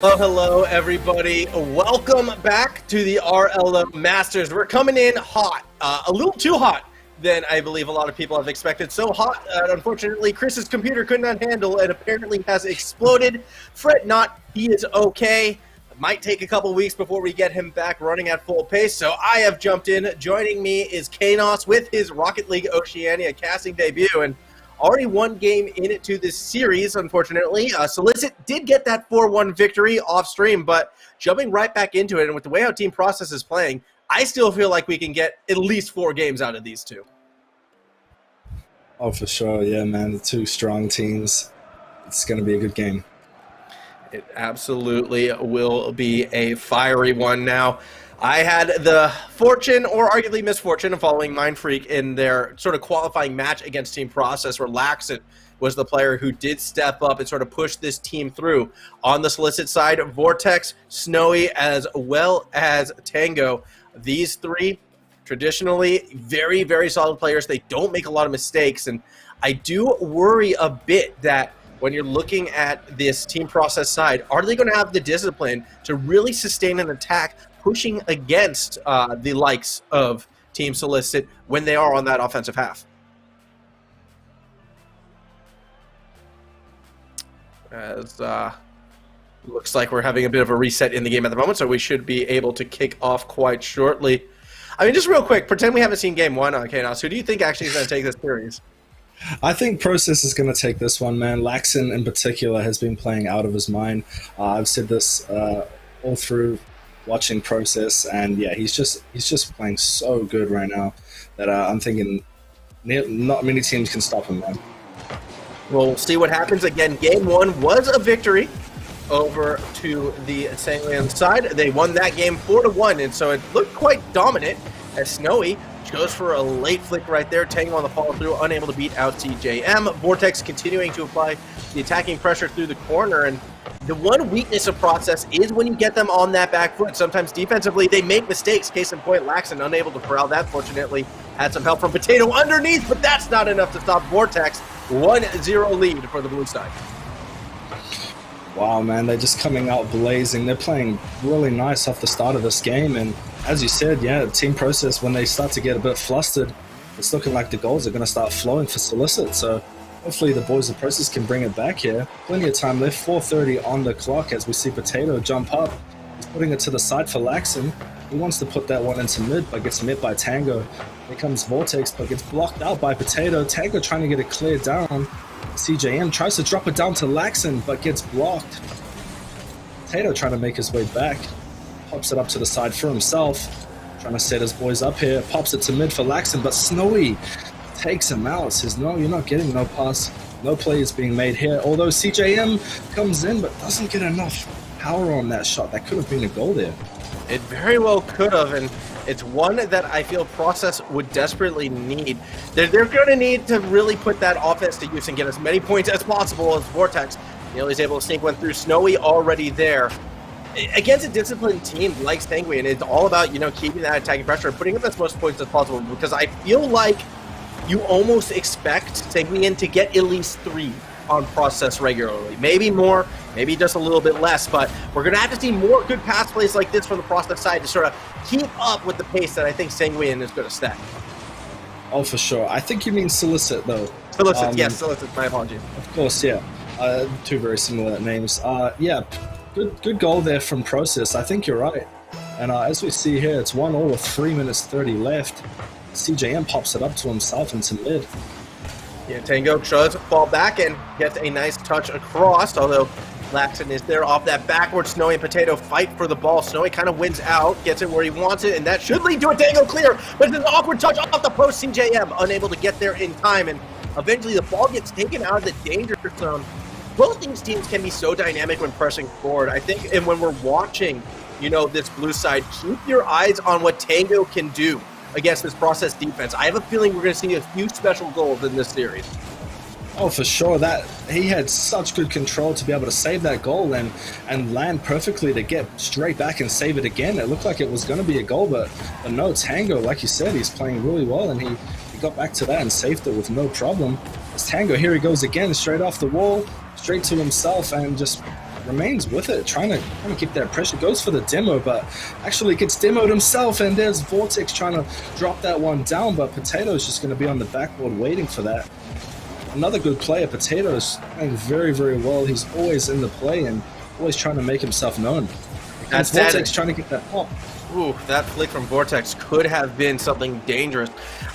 Hello, everybody. Welcome back to the RLO Masters. We're coming in hot, a little too hot than I believe a lot of people have expected. So hot, unfortunately, Chris's computer could not handle and apparently has exploded. Fret not, he is okay. It might take a couple weeks before we get him back running at full pace. So I have jumped in. Joining me is Kanos with his Rocket League Oceania casting debut. And already one game into this series, unfortunately. Solicit did get that 4-1 victory off stream, but jumping right back into it, and with the way our team process is playing, I still feel like we can get at least 4 games out of these two. Oh, for sure. Yeah, man. The two strong teams. It's going to be a good game. It absolutely will be a fiery one. Now, I had the fortune, or arguably misfortune, of following Mindfreak in their sort of qualifying match against Team Process, where Laxon was the player who did step up and sort of push this team through. On the Solicit side, Vortex, Snowy, as well as Tango. These three, traditionally, very, very solid players. They don't make a lot of mistakes, and I do worry a bit that when you're looking at this Team Process side, are they going to have the discipline to really sustain an attack pushing against the likes of Team Solicit when they are on that offensive half? As looks like we're having a bit of a reset in the game at the moment, so we should be able to kick off quite shortly. I mean, just real quick, pretend we haven't seen game one on Kanos. Who do you think actually is going to take this series? I think Process is going to take this one, man. Laxon, in particular, has been playing out of his mind. I've said this all through watching Process, and yeah, he's just playing so good right now that I'm thinking not many teams can stop him, man. Well, we'll see what happens. Again, game one was a victory over to the Sanglian side. They won that game 4-1, and so it looked quite dominant as Snowy goes for a late flick right there. Tango on the follow-through, unable to beat out CJM. Vortex continuing to apply the attacking pressure through the corner, and the one weakness of Process is when you get them on that back foot. Sometimes defensively, they make mistakes. Case in point, Laxon unable to corral that. Fortunately, had some help from Potato underneath, but that's not enough to stop Vortex. 1-0 lead for the blue side. Wow, man, they're just coming out blazing. They're playing really nice off the start of this game, and as you said, yeah, Team Process, when they start to get a bit flustered, it's looking like the goals are going to start flowing for Solicit, so hopefully the boys of Process can bring it back here. Plenty of time left, 4:30 on the clock as we see Potato jump up. He's putting it to the side for Laxon. He wants to put that one into mid, but gets met by Tango. Here comes Vortex, but gets blocked out by Potato. Tango trying to get it cleared down. CJM tries to drop it down to Laxon, but gets blocked. Potato trying to make his way back. Pops it up to the side for himself. Trying to set his boys up here. Pops it to mid for Laxon, but Snowy takes him out. Says, no, you're not getting no pass. No play is being made here. Although CJM comes in, but doesn't get enough power on that shot. That could have been a goal there. It very well could have, and it's one that I feel Process would desperately need. They're going to need to really put that offense to use and get as many points as possible as Vortex. You know, he's able to sneak one through. Snowy already there. Against a disciplined team like Sanguine, it's all about, you know, keeping that attacking pressure and putting up as most points as possible, because I feel like you almost expect Sanguine to get at least 3 on Process regularly. Maybe more, maybe just a little bit less, but we're going to have to see more good pass plays like this from the Process side to sort of keep up with the pace that I think Sanguine is going to stack. Oh, for sure. I think you mean Solicit, though. Solicit, yes, Solicit, my apologies. Of course, yeah. Two very similar names. Yeah, good goal there from Process. I think you're right. And as we see here, it's 1-1 with 3 minutes 30 left. CJM pops it up to himself into mid. Yeah, Tango does fall back and gets a nice touch across, although Laxon is there off that backward. Snowy and Potato fight for the ball. Snowy kind of wins out, gets it where he wants it, and that should lead to a Tango clear, but it's an awkward touch off the post. CJM unable to get there in time, and eventually the ball gets taken out of the danger zone. Both these teams can be so dynamic when pressing forward. I think, and when we're watching, you know, this blue side, keep your eyes on what Tango can do against this Process defense. I have a feeling we're going to see a few special goals in this series. Oh, for sure. That he had such good control to be able to save that goal and land perfectly to get straight back and save it again. It looked like it was going to be a goal, but no, Tango, like you said, he's playing really well, and he got back to that and saved it with no problem. As Tango, here he goes again, straight off the wall, straight to himself, and just remains with it, trying to keep that pressure. Goes for the demo, but actually gets demoed himself, and there's Vortex trying to drop that one down, but Potato's just going to be on the backboard waiting for that. Another good player. Potato's playing very, very well. He's always in the play and always trying to make himself known. That's Vortex trying to get that pop. Ooh, that flick from Vortex could have been something dangerous.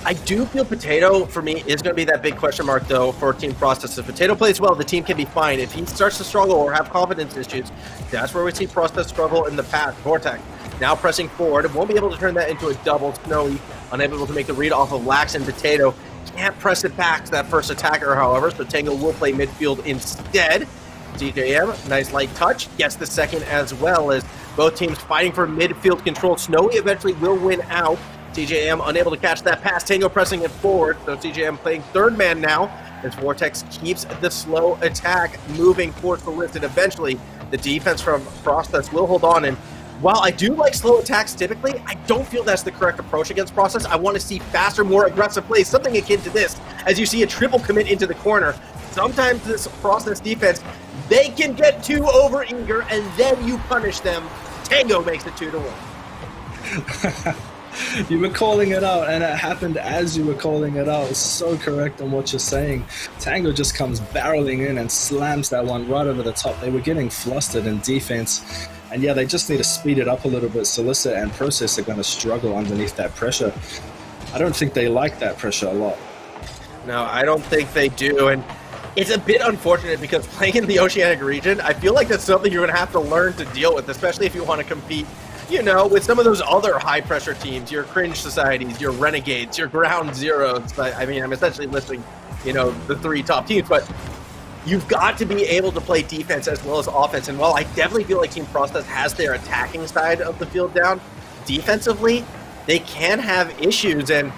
I do feel Potato, for me, is going to be that big question mark, though, for Team Process. If Potato plays well, the team can be fine. If he starts to struggle or have confidence issues, that's where we see Process struggle in the past. Vortex now pressing forward. Won't be able to turn that into a double. Snowy unable to make the read off of Lax, and Potato can't press it back to that first attacker, however, so Tango will play midfield instead. DJM, nice light touch, gets the second as well, as both teams fighting for midfield control. Snowy eventually will win out. TJM unable to catch that pass. Tango pressing it forward. So TJM playing third man now as Vortex keeps the slow attack moving towards the list. And eventually the defense from Process will hold on. And while I do like slow attacks typically, I don't feel that's the correct approach against Process. I want to see faster, more aggressive plays, something akin to this. As you see a triple commit into the corner, sometimes this Process defense, they can get too over eager and then you punish them. Tango makes it 2-1. You were calling it out, and it happened as you were calling it out. It's so correct on what you're saying. Tango just comes barreling in and slams that one right over the top. They were getting flustered in defense, and yeah, they just need to speed it up a little bit. Solicit and Process are going to struggle underneath that pressure. I don't think they like that pressure a lot. No, I don't think they do, and it's a bit unfortunate because playing in the Oceanic region, I feel like that's something you're going to have to learn to deal with, especially if you want to compete, you know, with some of those other high-pressure teams, your Cringe Societies, your Renegades, your Ground Zeros. I mean, I'm essentially listing, you know, the three top teams, but you've got to be able to play defense as well as offense. And while I definitely feel like Team Process has their attacking side of the field down, defensively, they can have issues. And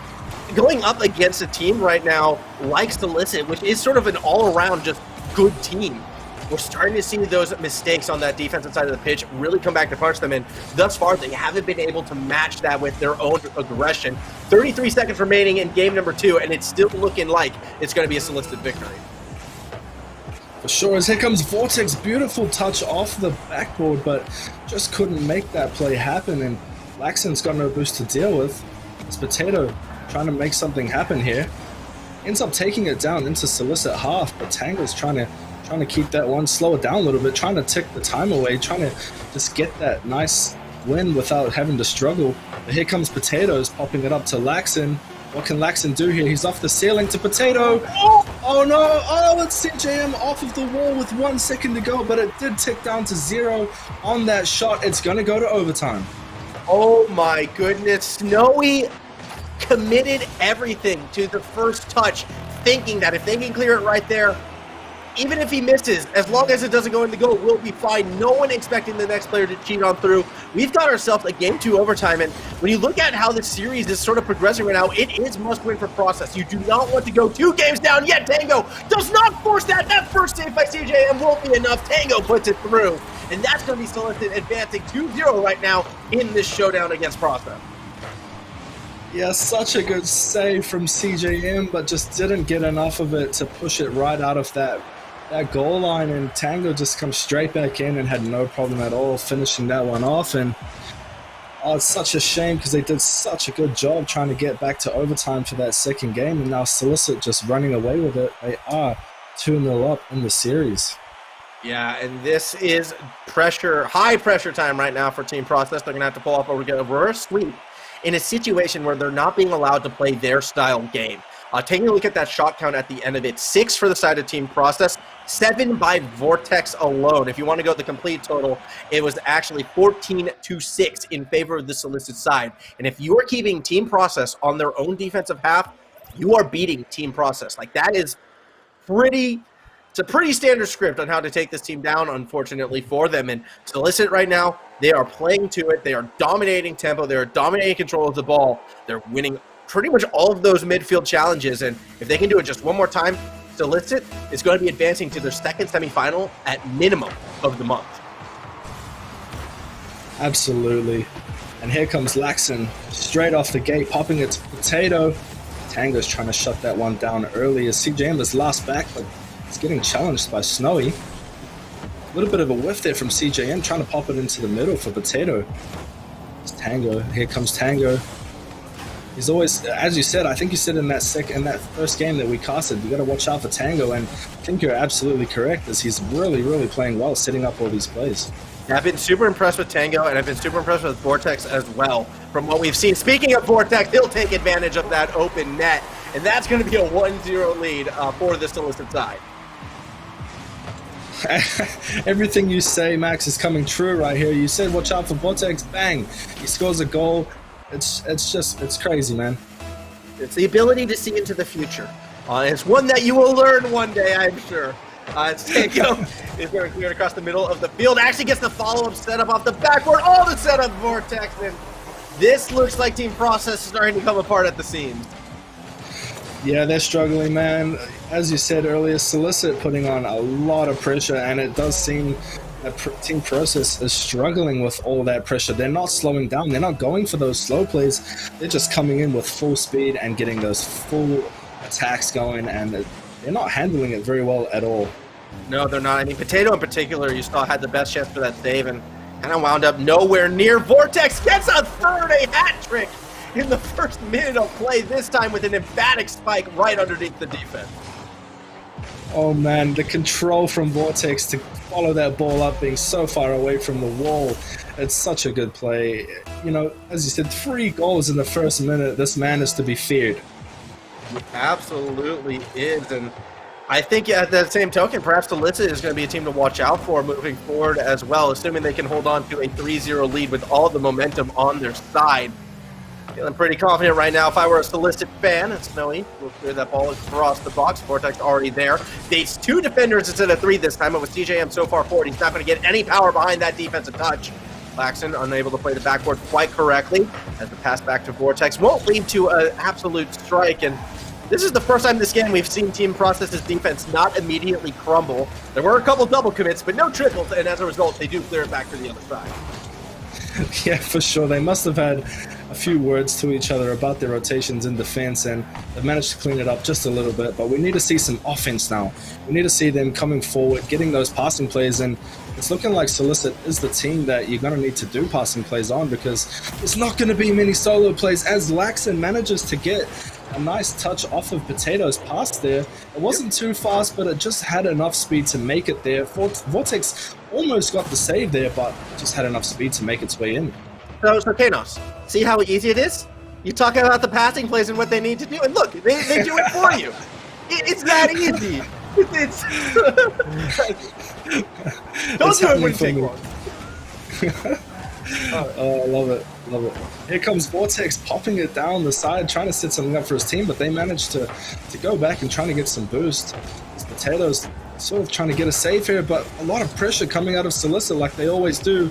going up against a team right now like Solicit, which is sort of an all-around just good team, we're starting to see those mistakes on that defensive side of the pitch really come back to punch them, and thus far they haven't been able to match that with their own aggression. 33 seconds remaining in game number 2, and it's still looking like it's going to be a Solicit victory. For sure, as here comes Vortex, beautiful touch off the backboard, but just couldn't make that play happen, and Laxon's got no boost to deal with. It's Potato trying to make something happen here. Ends up taking it down into Solicit half, but Tango's trying to keep that one, slow it down a little bit, trying to tick the time away, trying to just get that nice win without having to struggle. But here comes Potatoes, popping it up to Laxon. What can Laxon do here? He's off the ceiling to Potato. Oh no! Oh, it's CJM off of the wall with 1 second to go, but it did tick down to 0 on that shot. It's going to go to overtime. Oh my goodness. Snowy committed everything to the first touch, thinking that if they can clear it right there, even if he misses, as long as it doesn't go in the goal, we'll be fine. No one expecting the next player to cheat on through. We've got ourselves a game 2 overtime, and when you look at how the series is sort of progressing right now, it is must-win for Process. You do not want to go 2 games down yet. Tango does not force that. That first save by CJM won't be enough. Tango puts it through, and that's going to be Solicit advancing 2-0 right now in this showdown against Process. Yeah, such a good save from CJM, but just didn't get enough of it to push it right out of that goal line, and Tango just comes straight back in and had no problem at all finishing that one off. And it's such a shame because they did such a good job trying to get back to overtime for that second game, and now Solicit just running away with it. They are 2-0 up in the series. Yeah, and this is high pressure time right now for Team Process. They're going to have to pull off a reverse sweep in a situation where they're not being allowed to play their style game. Taking a look at that shot count at the end of it, 6 for the side of Team Process, 7 by Vortex alone. If you want to go the complete total, it was actually 14-6 in favor of the Solicit side. And if you are keeping Team Process on their own defensive half, you are beating Team Process. Like, that is it's a pretty standard script on how to take this team down, unfortunately for them. And Solicit right now, they are playing to it. They are dominating tempo. They are dominating control of the ball. They're winning pretty much all of those midfield challenges, and if they can do it just one more time, Solicit is going to be advancing to their second semifinal at minimum of the month. Absolutely. And here comes Laxon, straight off the gate, popping it to Potato. Tango's trying to shut that one down early as CJM is last back, but it's getting challenged by Snowy. little bit of a whiff there from CJM, trying to pop it into the middle for Potato. It's Tango. Here comes Tango. He's always, as you said, I think you said in that first game that we casted, you got to watch out for Tango, and I think you're absolutely correct, as he's really, really playing well, setting up all these plays. I've been super impressed with Tango, and I've been super impressed with Vortex as well, from what we've seen. Speaking of Vortex, he'll take advantage of that open net, and that's going to be a 1-0 lead for the Solicit side. Everything you say, Max, is coming true right here. You said watch out for Vortex, bang, he scores a goal. It's crazy, man. It's the ability to see into the future. It's one that you will learn one day, I'm sure. It's Tango is going to clear it across the middle of the field. Actually gets the follow-up setup off the backboard. All the setup Vortex, and this looks like Team Process is starting to come apart at the seams. Yeah, they're struggling, man. As you said earlier, Solicit putting on a lot of pressure, and it does seem that Team Process is struggling with all that pressure. They're not slowing down. They're not going for those slow plays. They're just coming in with full speed and getting those full attacks going, and they're not handling it very well at all. No, they're not. I mean, Potato in particular, you saw, had the best chance for that save, and kind of wound up nowhere near. Vortex gets a third hat trick in the first minute of play, this time with an emphatic spike right underneath the defense. Oh man, the control from Vortex to follow that ball up, being so far away from the wall. It's such a good play. You know, as you said, 3 goals in the first minute. This man is to be feared. He absolutely is, and I think at that same token, perhaps Solicit is going to be a team to watch out for moving forward as well, assuming they can hold on to a 3-0 lead with all the momentum on their side. Feeling pretty confident right now. If I were a Solicit fan, and Snowy will clear that ball across the box. Vortex already there. Dates 2 defenders instead of 3 this time, but with CJM so far forward, he's not going to get any power behind that defensive touch. Laxon unable to play the backboard quite correctly, as the pass back to Vortex won't lead to an absolute strike, and this is the first time this game we've seen Team Process's defense not immediately crumble. There were a couple double commits, but no triples, and as a result, they do clear it back to the other side. Yeah, for sure. They must have had a few words to each other about their rotations in defense, and they've managed to clean it up just a little bit. But we need to see some offense now. We need to see them coming forward, getting those passing plays, and it's looking like Solicit is the team that you're going to need to do passing plays on, because there's not going to be many solo plays as Laxon manages to get a nice touch off of Potato's pass there. It wasn't too fast, but it just had enough speed to make it there. Vortex almost got the save there, but just had enough speed to make its way in. So Kanos, see how easy it is? You talk about the passing plays and what they need to do, and look, they do it for you. It's that easy. It's don't do it when you take one. Oh, I love it. Love it. Here comes Vortex popping it down the side, trying to set something up for his team, but they managed to go back and trying to get some boost. These Potatoes sort of trying to get a save here, but a lot of pressure coming out of Solicit like they always do.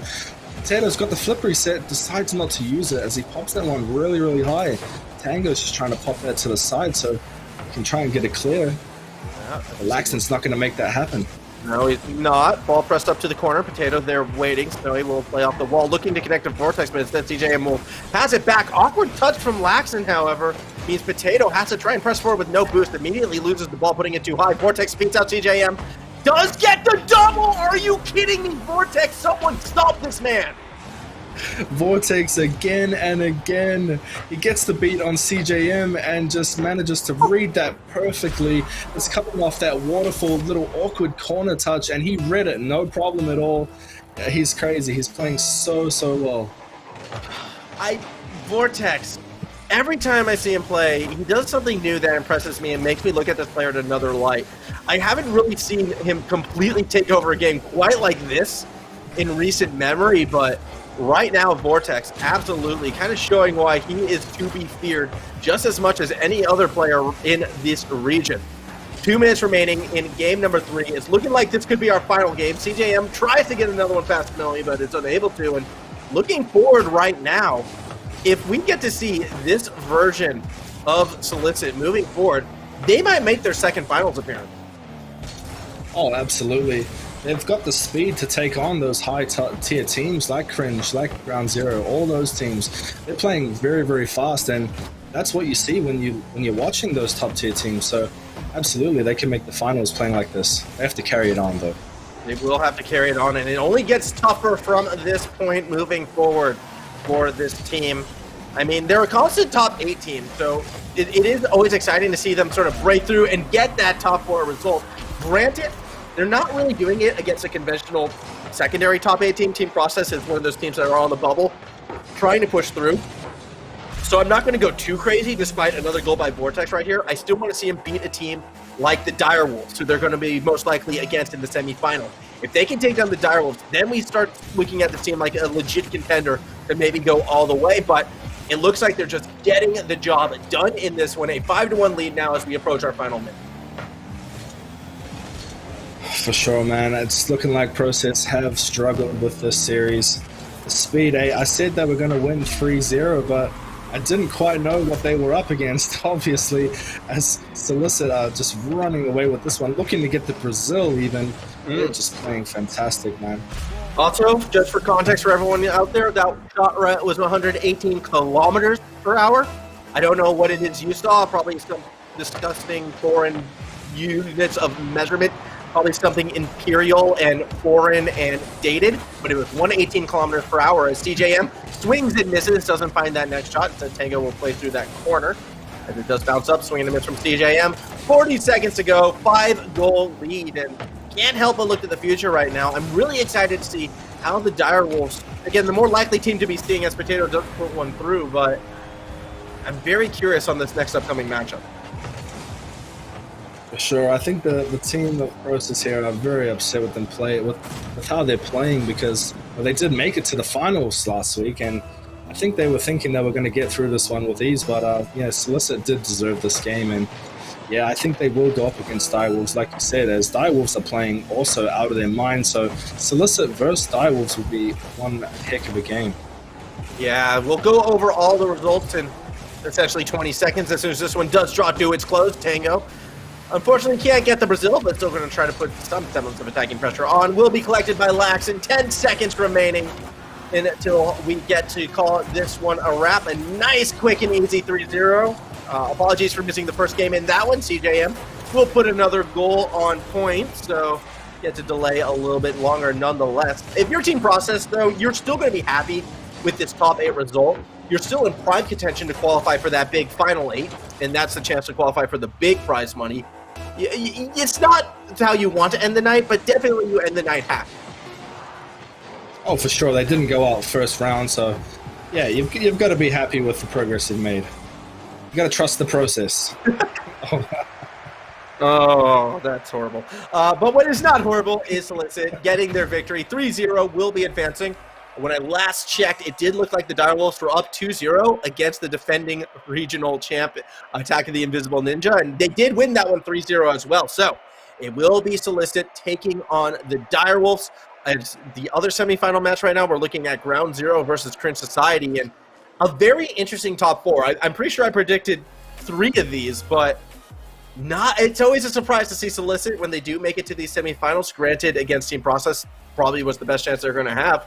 Potato's got the flip reset, decides not to use it as he pops that one really, really high. Tango's just trying to pop that to the side so he can try and get it clear. Yeah, Laxon's not going to make that happen. No, he's not. Ball pressed up to the corner. Potato there waiting. Snowy will play off the wall, looking to connect to Vortex, but instead CJM will pass it back. Awkward touch from Laxon, however, means Potato has to try and press forward with no boost. Immediately loses the ball, putting it too high. Vortex beats out CJM. Does get the double! Are you kidding me, Vortex? Someone stop this man! Vortex again and again. He gets the beat on CJM and just manages to read that perfectly. It's coming off that waterfall little awkward corner touch, and he read it, no problem at all. Yeah, he's crazy. He's playing so well. Vortex, every time I see him play, he does something new that impresses me and makes me look at this player in another light. I haven't really seen him completely take over a game quite like this in recent memory, but right now, Vortex absolutely kind of showing why he is to be feared just as much as any other player in this region. 2 minutes remaining in game number 3. It's looking like this could be our final game. CJM tries to get another one past Snowy, but it's unable to. And looking forward right now, if we get to see this version of Solicit moving forward, they might make their second finals appearance. Oh, absolutely. They've got the speed to take on those high-tier teams like Cringe, like Ground Zero, all those teams. They're playing very fast, and that's what you see when you're watching those top-tier teams. So, absolutely, they can make the finals playing like this. They have to carry it on, though. They will have to carry it on, and it only gets tougher from this point moving forward for this team. I mean, they're a constant top 8 team, so it is always exciting to see them sort of break through and get that top 4 result. Granted, they're not really doing it against a conventional secondary top 8 team. Team Process is one of those teams that are on the bubble, trying to push through. So I'm not going to go too crazy despite another goal by Vortex right here. I still want to see him beat a team like the Direwolves, who they're going to be most likely against in the semifinal. If they can take down the Direwolves, then we start looking at the team like a legit contender to maybe go all the way. But it looks like they're just getting the job done in this one. A 5-1 lead now as we approach our final minute. For sure, man. It's looking like Process have struggled with this series. The speed, I said they were going to win 3-0, but I didn't quite know what they were up against, obviously, as Solicit are just running away with this one, looking to get to Brazil even. They're just playing fantastic, man. Also, just for context for everyone out there, that shot rate was 118 kilometers per hour. I don't know what it is used off, probably some disgusting foreign units of measurement, probably something imperial and foreign and dated, but it was 118 kilometers per hour as CJM swings and misses, doesn't find that next shot, so Tango will play through that corner. As it does bounce up, swing and a miss from CJM. 40 seconds to go, 5-goal lead, and can't help but look to the future right now. I'm really excited to see how the Direwolves, again, the more likely team to be seeing as Potato doesn't put one through, but I'm very curious on this next upcoming matchup. For sure. I think the team of Process here are very upset with them with how they're playing because they did make it to the finals last week, and I think they were thinking they were going to get through this one with ease, but yeah, Solicit did deserve this game, and yeah, I think they will go up against Direwolves, like you said, as Direwolves are playing also out of their mind, so Solicit versus Direwolves would be one heck of a game. Yeah, we'll go over all the results in essentially 20 seconds as soon as this one does draw to its close. Tango, unfortunately, can't get the Brazil, but still going to try to put some semblance of attacking pressure on. Will be collected by Lax in 10 seconds remaining until we get to call this one a wrap. A nice, quick, and easy 3-0. Apologies for missing the first game in that one. CJM will put another goal on point, so get to delay a little bit longer nonetheless. If your Team Process, though, you're still going to be happy with this top 8 result. You're still in prime contention to qualify for that big final 8, and that's the chance to qualify for the big prize money. It's not how you want to end the night, but definitely you end the night happy. Oh, for sure. They didn't go out first round, so yeah, you've got to be happy with the progress you've made. You got to trust the process. Oh, that's horrible. But what is not horrible is Solicit getting their victory. 3-0 will be advancing. When I last checked, it did look like the Direwolves were up 2-0 against the defending regional champ, Attack of the Invisible Ninja, and they did win that one 3-0 as well. So it will be Solicit taking on the Direwolves. As the other semifinal match right now, we're looking at Ground Zero versus Cringe Society, and a very interesting top 4. I'm pretty sure I predicted 3 of these, but it's always a surprise to see Solicit when they do make it to these semifinals. Granted, against Team Process, probably was the best chance they're going to have.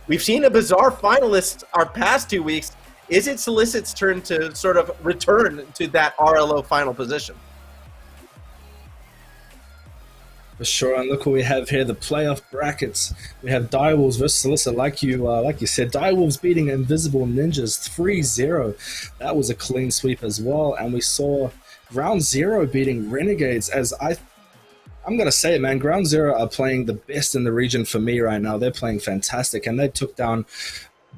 We've seen a bizarre finalist our past 2 weeks. Is it Solicit's turn to sort of return to that RLO final position? For sure, and look what we have here, the playoff brackets. We have Direwolves versus Solicit, like you said. Direwolves beating Invisible Ninjas 3-0. That was a clean sweep as well, and we saw Ground Zero beating Renegades. As I'm going to say it, man, Ground Zero are playing the best in the region for me right now. They're playing fantastic, and they took down,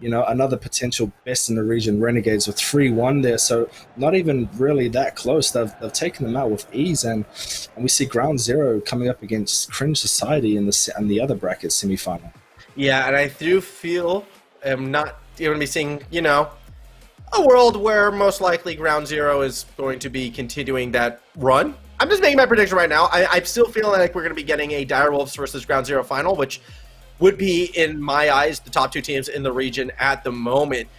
another potential best in the region, Renegades, with 3-1 there. So not even really that close. They've taken them out with ease, and we see Ground Zero coming up against Cringe Society in the other bracket semifinal. Yeah, and I do feel I'm not going to be seeing, a world where most likely Ground Zero is going to be continuing that run. I'm just making my prediction right now. I'm still feeling like we're going to be getting a Direwolves versus Ground Zero final, which would be, in my eyes, the top 2 teams in the region at the moment.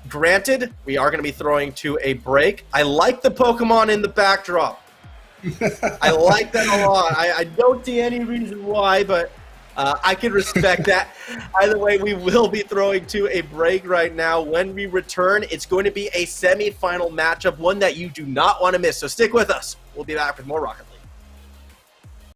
Granted, we are going to be throwing to a break. I like the Pokemon in the backdrop. I like that a lot. I don't see any reason why, but I can respect that. Either way, we will be throwing to a break right now. When we return, it's going to be a semi-final matchup, one that you do not want to miss. So stick with us. We'll be back with more Rocket